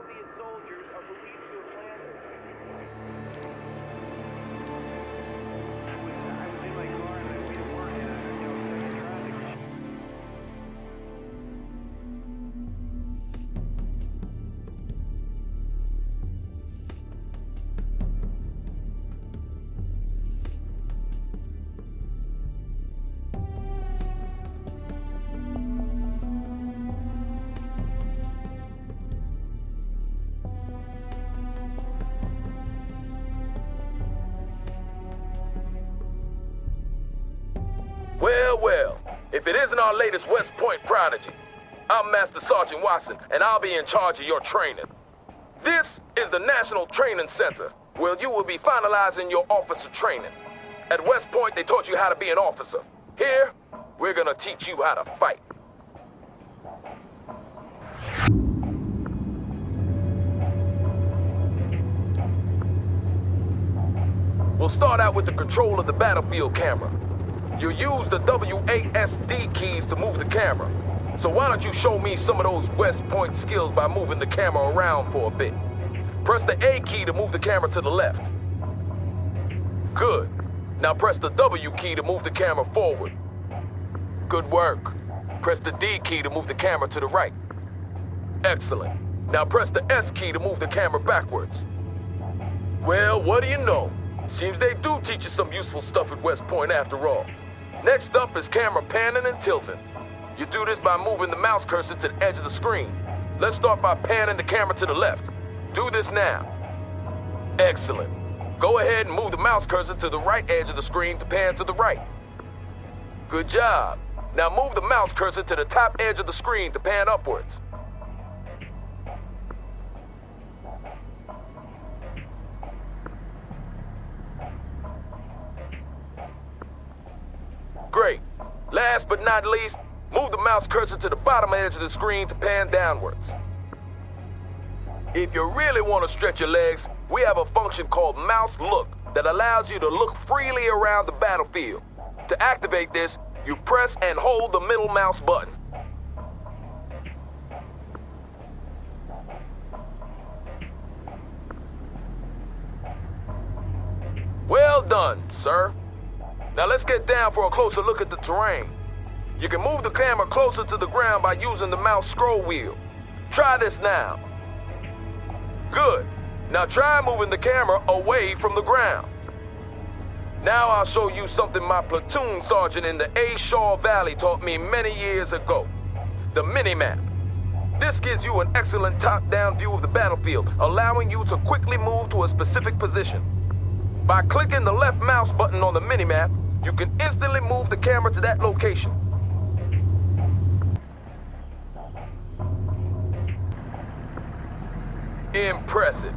Soviet soldiers are believed to have landed. I was in my car and I was at work and I was stuck in traffic. Well, well, if it isn't our latest West Point prodigy, I'm Master Sergeant Watson, and I'll be in charge of your training. This is the National Training Center, where you will be finalizing your officer training. At West Point, they taught you how to be an officer. Here, we're gonna teach you how to fight. We'll start out with the control of the battlefield camera. You use the WASD keys to move the camera. So why don't you show me some of those West Point skills by moving the camera around for a bit. Press the A key to move the camera to the left. Good. Now press the W key to move the camera forward. Good work. Press the D key to move the camera to the right. Excellent. Now press the S key to move the camera backwards. Well, what do you know? Seems they do teach you some useful stuff at West Point after all. Next up is camera panning and tilting. You do this by moving the mouse cursor to the edge of the screen. Let's start by panning the camera to the left. Do this now. Excellent. Go ahead and move the mouse cursor to the right edge of the screen to pan to the right. Good job. Now move the mouse cursor to the top edge of the screen to pan upwards. Great. Last but not least, move the mouse cursor to the bottom edge of the screen to pan downwards. If you really want to stretch your legs, we have a function called Mouse Look that allows you to look freely around the battlefield. To activate this, you press and hold the middle mouse button. Well done, sir. Now let's get down for a closer look at the terrain. You can move the camera closer to the ground by using the mouse scroll wheel. Try this now. Good. Now try moving the camera away from the ground. Now I'll show you something my platoon sergeant in the A. Shaw Valley taught me many years ago. The mini-map. This gives you an excellent top-down view of the battlefield, allowing you to quickly move to a specific position. By clicking the left mouse button on the mini-map, you can instantly move the camera to that location. Impressive.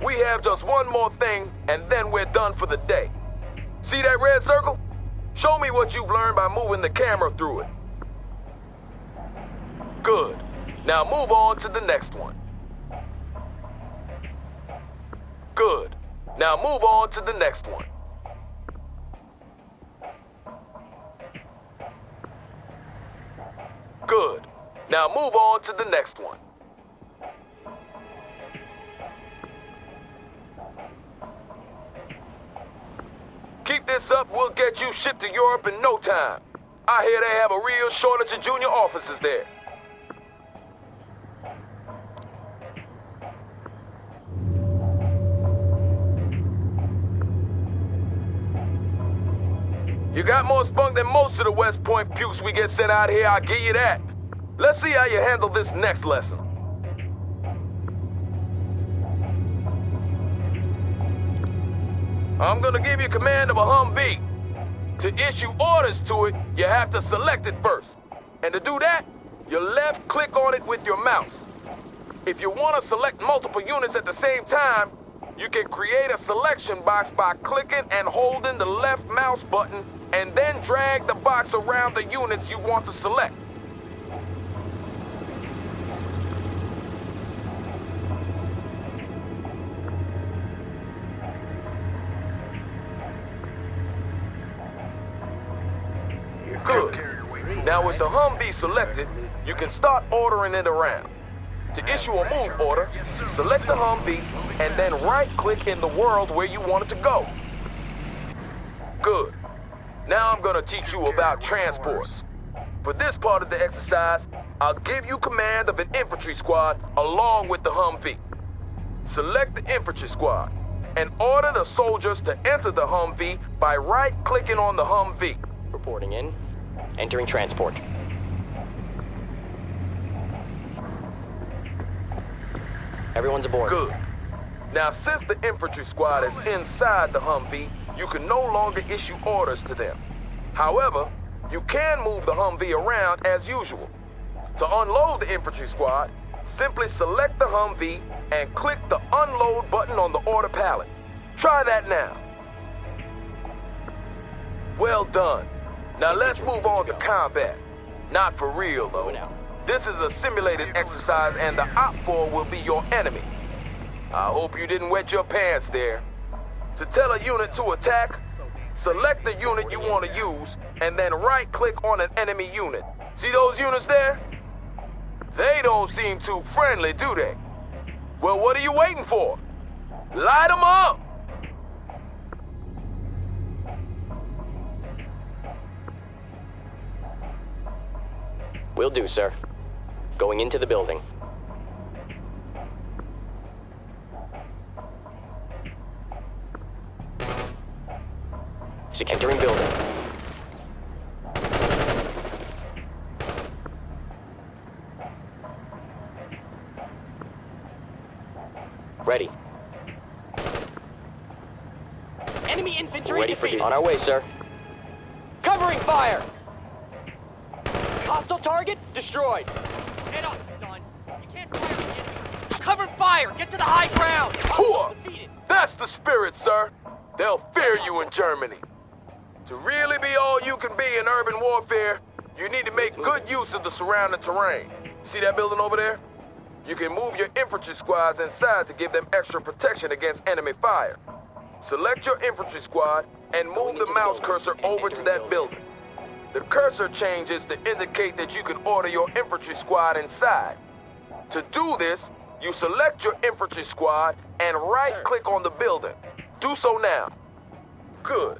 We have just one more thing, and then we're done for the day. See that red circle? Show me what you've learned by moving the camera through it. Good. Now move on to the next one. Good. Now move on to the next one. Good. Now move on to the next one. Keep this up, we'll get you shipped to Europe in no time. I hear they have a real shortage of junior officers there. You got more spunk than most of the West Point pukes we get sent out here, I'll give you that. Let's see how you handle this next lesson. I'm gonna give you command of a Humvee. To issue orders to it, you have to select it first. And to do that, you left click on it with your mouse. If you want to select multiple units at the same time, you can create a selection box by clicking and holding the left mouse button and then drag the box around the units you want to select. Good. Now with the Humvee selected, you can start ordering it around. To issue a move order, select the Humvee and then right-click in the world where you want it to go. Good. Now I'm gonna teach you about transports. For this part of the exercise, I'll give you command of an infantry squad along with the Humvee. Select the infantry squad and order the soldiers to enter the Humvee by right-clicking on the Humvee. Reporting in. Entering transport. Everyone's aboard. Good. Now, since the infantry squad is inside the Humvee, you can no longer issue orders to them. However, you can move the Humvee around as usual. To unload the infantry squad, simply select the Humvee and click the unload button on the order pallet. Try that now. Well done. Now let's move on to combat. Not for real, though. This is a simulated exercise and the OPFOR will be your enemy. I hope you didn't wet your pants there. To tell a unit to attack, select the unit you want to use and then right-click on an enemy unit. See those units there? They don't seem too friendly, do they? Well, what are you waiting for? Light them up! Will do, sir. Going into the building. Entering building. Ready. Enemy infantry Ready for defeated. on our way, sir. Covering fire! Hostile target destroyed. Head up, son. You can't fire again. Cover fire! Get to the high ground! Poor. Defeated. That's the spirit, sir. They'll fear you in Germany. To really be all you can be in urban warfare, you need to make good use of the surrounding terrain. See that building over there? You can move your infantry squads inside to give them extra protection against enemy fire. Select your infantry squad and move the mouse cursor over to that building. The cursor changes to indicate that you can order your infantry squad inside. To do this, you select your infantry squad and right-click on the building. Do so now. Good.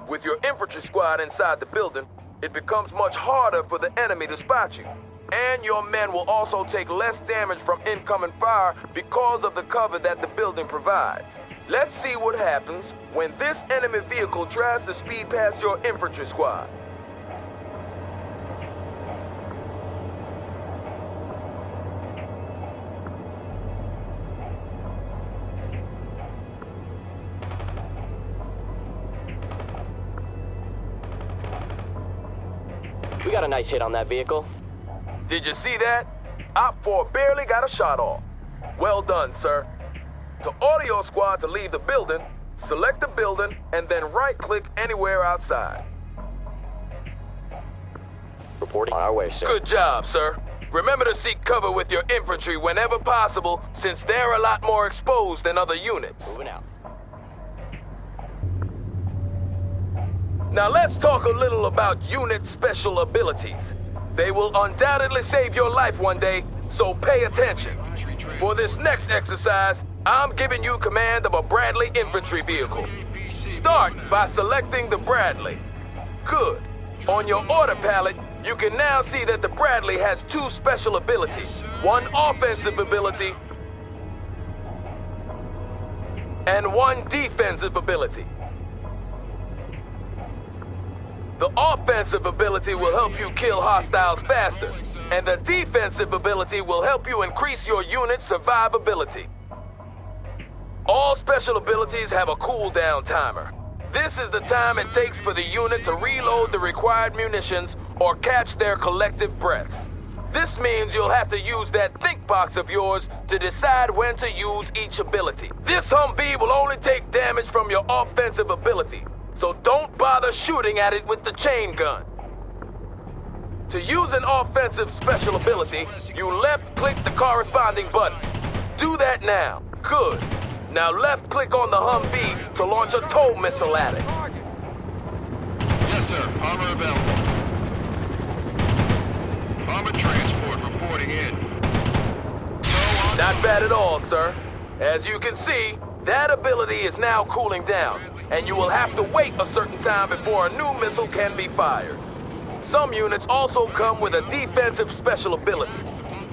With your infantry squad inside the building, it becomes much harder for the enemy to spot you. And your men will also take less damage from incoming fire because of the cover that the building provides. Let's see what happens when this enemy vehicle tries to speed past your infantry squad. We got a nice hit on that vehicle. Did you see that? OPFOR barely got a shot off. Well done, sir. To order your squad to leave the building, select the building and then right-click anywhere outside. Reporting on our way, sir. Good job, sir. Remember to seek cover with your infantry whenever possible, since they're a lot more exposed than other units. Moving out. Now let's talk a little about unit special abilities. They will undoubtedly save your life one day, so pay attention. For this next exercise, I'm giving you command of a Bradley infantry vehicle. Start by selecting the Bradley. Good. On your order palette, you can now see that the Bradley has two special abilities. One offensive ability and one defensive ability. The offensive ability will help you kill hostiles faster, and the defensive ability will help you increase your unit's survivability. All special abilities have a cooldown timer. This is the time it takes for the unit to reload the required munitions or catch their collective breaths. This means you'll have to use that think box of yours to decide when to use each ability. This Humvee will only take damage from your offensive ability, so don't bother shooting at it with the chain gun. To use an offensive special ability, you left-click the corresponding button. Do that now. Good. Now left-click on the Humvee to launch a tow missile at it. Yes, sir. Armor available. Armor transport reporting in. Not bad at all, sir. As you can see, that ability is now cooling down, and you will have to wait a certain time before a new missile can be fired. Some units also come with a defensive special ability.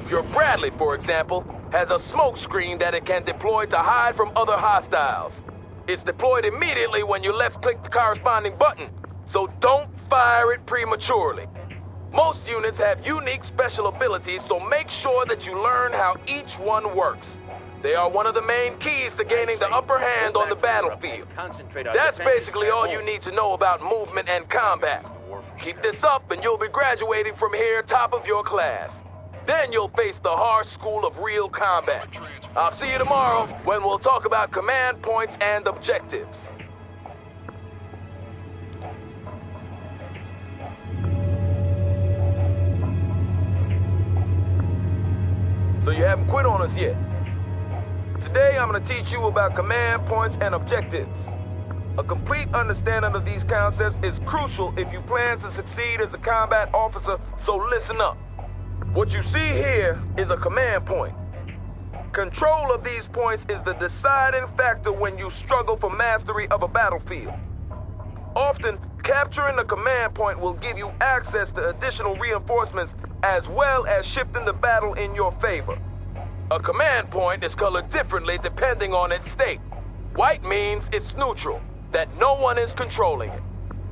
Your Bradley, for example, has a smoke screen that it can deploy to hide from other hostiles. It's deployed immediately when you left-click the corresponding button, so don't fire it prematurely. Most units have unique special abilities, so make sure that you learn how each one works. They are one of the main keys to gaining the upper hand on the battlefield. That's basically all you need to know about movement and combat. Keep this up and you'll be graduating from here top of your class. Then you'll face the harsh school of real combat. I'll see you tomorrow when we'll talk about command points and objectives. So you haven't quit on us yet. Today I'm going to teach you about command points and objectives. A complete understanding of these concepts is crucial if you plan to succeed as a combat officer, so listen up. What you see here is a command point. Control of these points is the deciding factor when you struggle for mastery of a battlefield. Often, capturing a command point will give you access to additional reinforcements as well as shifting the battle in your favor. A command point is colored differently depending on its state. White means it's neutral, that no one is controlling it.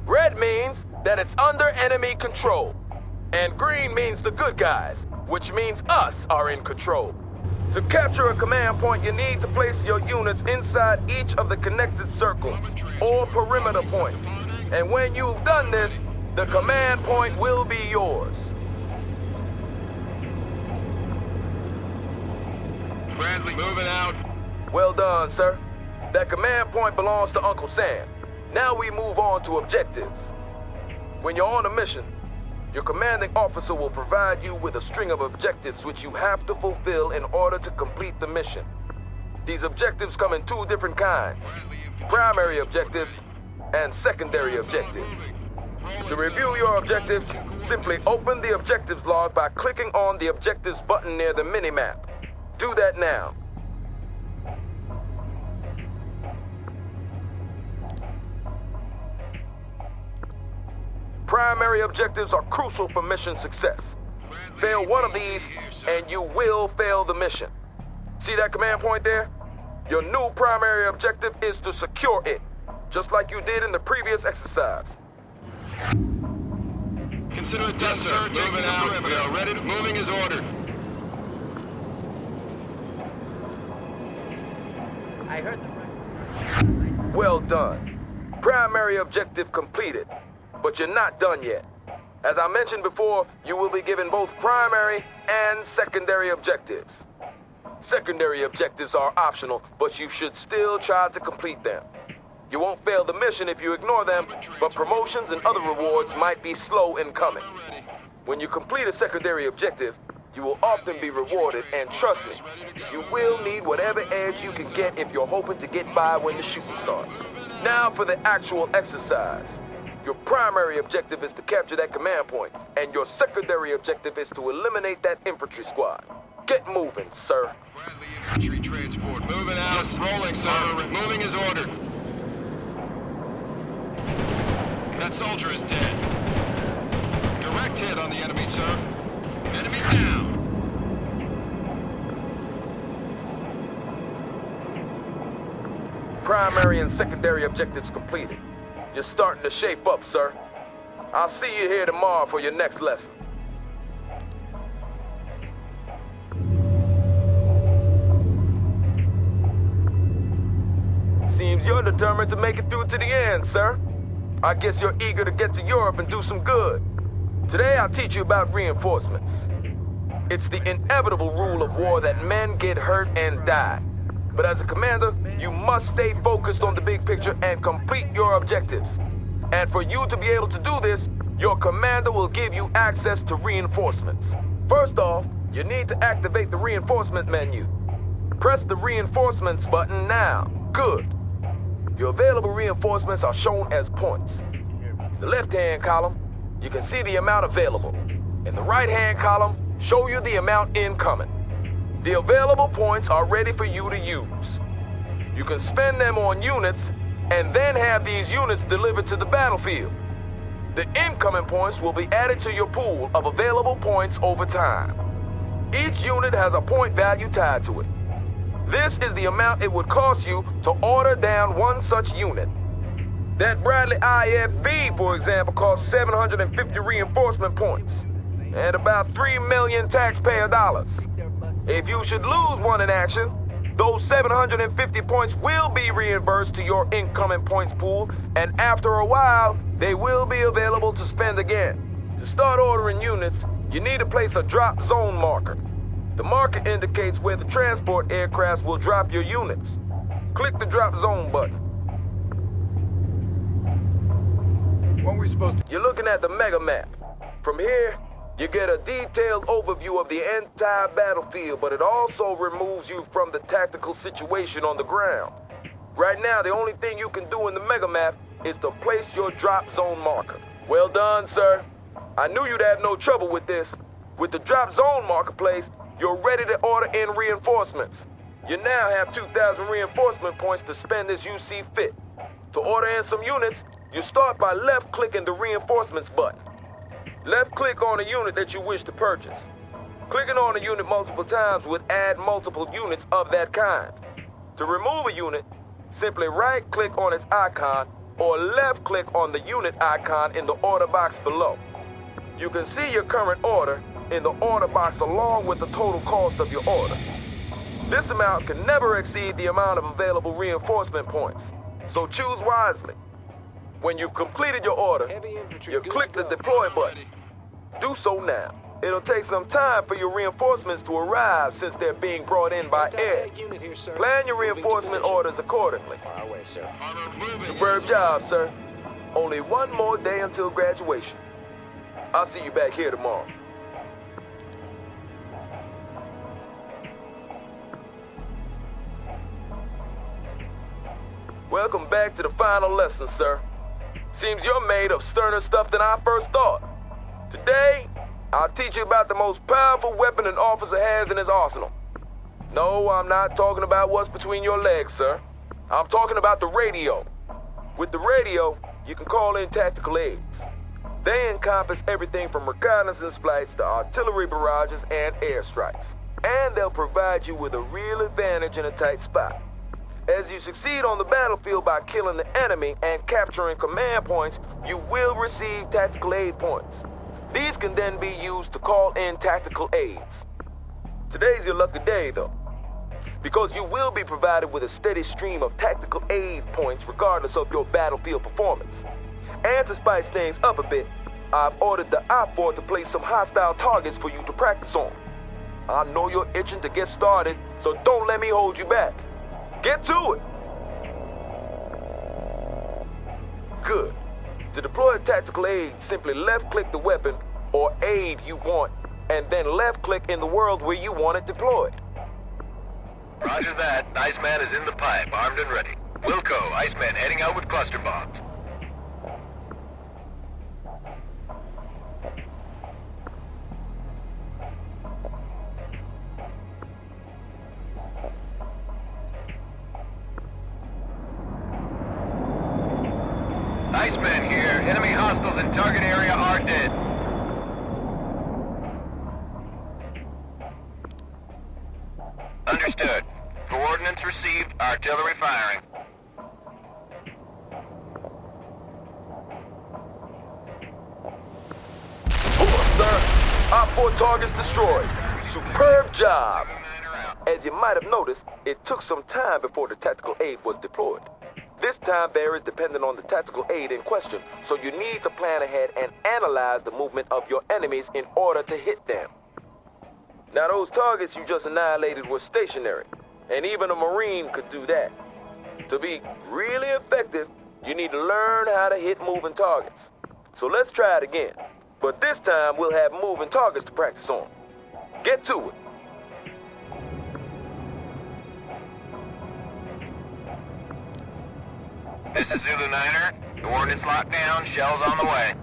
Red means that it's under enemy control. And green means the good guys, which means us are in control. To capture a command point, you need to place your units inside each of the connected circles, or perimeter points. And when you've done this, the command point will be yours. Bradley, moving out. Well done, sir. That command point belongs to Uncle Sam. Now we move on to objectives. When you're on a mission, your commanding officer will provide you with a string of objectives which you have to fulfill in order to complete the mission. These objectives come in two different kinds: primary objectives and secondary objectives. To review your objectives, simply open the objectives log by clicking on the objectives button near the minimap. Do that now. Primary objectives are crucial for mission success. Fail one of these, and you will fail the mission. See that command point there? Your new primary objective is to secure it, just like you did in the previous exercise. Consider it done, sir. Moving out. We are ready. Moving is ordered. I heard the Well done. Primary objective completed. But you're not done yet. As I mentioned before, you will be given both primary and secondary objectives. Secondary objectives are optional, but you should still try to complete them. You won't fail the mission if you ignore them, but promotions and other rewards might be slow in coming. When you complete a secondary objective, you will often be rewarded, and trust me, you will need whatever edge you can get if you're hoping to get by when the shooting starts. Now for the actual exercise. Your primary objective is to capture that command point, and your secondary objective is to eliminate that infantry squad. Get moving, sir. Bradley infantry transport. Moving out. Rolling, sir. Moving is ordered. That soldier is dead. Direct hit on the enemy, sir. Enemy down. Primary and secondary objectives completed. You're starting to shape up, sir. I'll see you here tomorrow for your next lesson. Seems you're determined to make it through to the end, sir. I guess you're eager to get to Europe and do some good. Today I'll teach you about reinforcements. It's the inevitable rule of war that men get hurt and die. But as a commander, you must stay focused on the big picture and complete your objectives. And for you to be able to do this, your commander will give you access to reinforcements. First off, you need to activate the reinforcement menu. Press the reinforcements button now. Good. Your available reinforcements are shown as points. In the left-hand column, you can see the amount available. In the right-hand column, show you the amount incoming. The available points are ready for you to use. You can spend them on units and then have these units delivered to the battlefield. The incoming points will be added to your pool of available points over time. Each unit has a point value tied to it. This is the amount it would cost you to order down one such unit. That Bradley IFV, for example, costs 750 reinforcement points and about 3 million taxpayer dollars. If you should lose one in action, those 750 points will be reimbursed to your incoming points pool, and after a while, they will be available to spend again. To start ordering units, you need to place a drop zone marker. The marker indicates where the transport aircrafts will drop your units. Click the drop zone button. What are we supposed to... You're looking at the mega map. From here, you get a detailed overview of the entire battlefield, but it also removes you from the tactical situation on the ground. Right now, the only thing you can do in the mega map is to place your drop zone marker. Well done, sir. I knew you'd have no trouble with this. With the drop zone marker placed, you're ready to order in reinforcements. You now have 2,000 reinforcement points to spend as you see fit. To order in some units, you start by left-clicking the reinforcements button. Left-click on a unit that you wish to purchase. Clicking on a unit multiple times would add multiple units of that kind. To remove a unit, simply right-click on its icon or left-click on the unit icon in the order box below. You can see your current order in the order box along with the total cost of your order. This amount can never exceed the amount of available reinforcement points, so choose wisely. When you've completed your order, you click the deploy button. Do so now. It'll take some time for your reinforcements to arrive since they're being brought in by air. Plan your reinforcement orders accordingly. Superb job, sir. Only one more day until graduation. I'll see you back here tomorrow. Welcome back to the final lesson, sir. Seems you're made of sterner stuff than I first thought. Today, I'll teach you about the most powerful weapon an officer has in his arsenal. No, I'm not talking about what's between your legs, sir. I'm talking about the radio. With the radio, you can call in tactical aids. They encompass everything from reconnaissance flights to artillery barrages and airstrikes. And they'll provide you with a real advantage in a tight spot. As you succeed on the battlefield by killing the enemy and capturing command points, you will receive tactical aid points. These can then be used to call in tactical aids. Today's your lucky day, though, because you will be provided with a steady stream of tactical aid points regardless of your battlefield performance. And to spice things up a bit, I've ordered the OPFOR to place some hostile targets for you to practice on. I know you're itching to get started, so don't let me hold you back. Get to it! Good. To deploy a tactical aid, simply left-click the weapon or aid you want, and then left-click in the world where you want it deployed. Roger that. Iceman is in the pipe, armed and ready. Wilco, Iceman heading out with cluster bombs. Iceman here. Enemy hostiles in target area are dead. Understood. Coordinates received. Artillery firing. Sir, OPFOR targets destroyed. Superb job. As you might have noticed, it took some time before the tactical aid was deployed. This time varies depending on the tactical aid in question, so you need to plan ahead and analyze the movement of your enemies in order to hit them. Now those targets you just annihilated were stationary, and even a Marine could do that. To be really effective, you need to learn how to hit moving targets. So let's try it again, but this time we'll have moving targets to practice on. Get to it. This is Zulu Niner. Coordinates locked down. Shells on the way.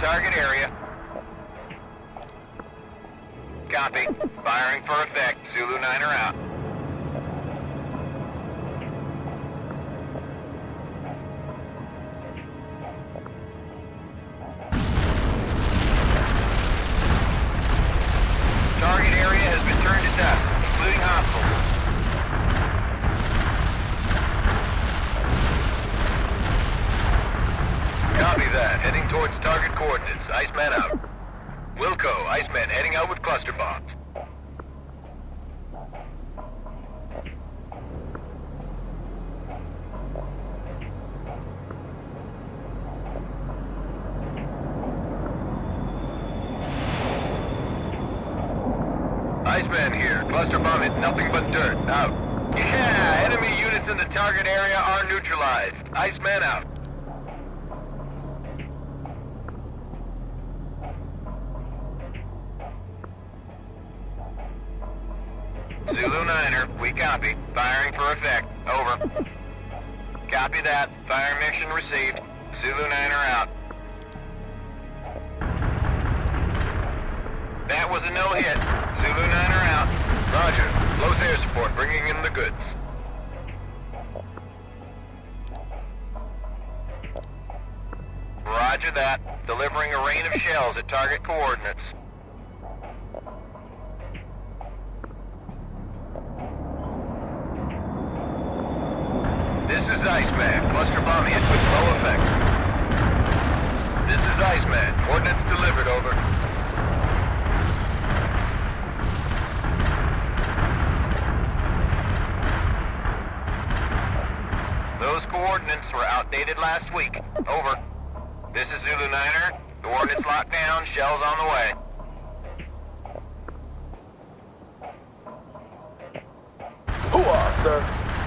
target area. Copy. Firing for effect. Zulu 9 are out. Target area has been turned to dust, including hostiles. Copy that. Heading towards target coordinates. Iceman out. Wilco, Iceman heading out with cluster bombs. Iceman here. Cluster bomb hit nothing but dirt. Out. Yeah, enemy units in the target area are neutralized. Iceman out. Zulu 9er, we copy. Firing for effect. Over. Copy that. Fire mission received. Zulu 9er out. That was a no-hit. Zulu 9er out. Roger. Close air support, bringing in the goods. Roger that. Delivering a rain of shells at target coordinates. This is Iceman. Cluster bomb hit with low effect. This is Iceman. Coordinates delivered, over. Those coordinates were outdated last week. Over. This is Zulu 9er. Coordinates locked down. Shells on the way. Hoo-ah, sir.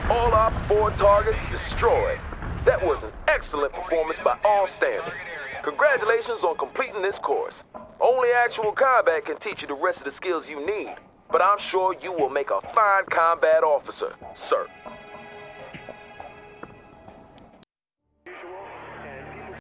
All our 4 targets destroyed. That was an excellent performance by all standards. Congratulations on completing this course. Only actual combat can teach you the rest of the skills you need, but I'm sure you will make a fine combat officer, sir.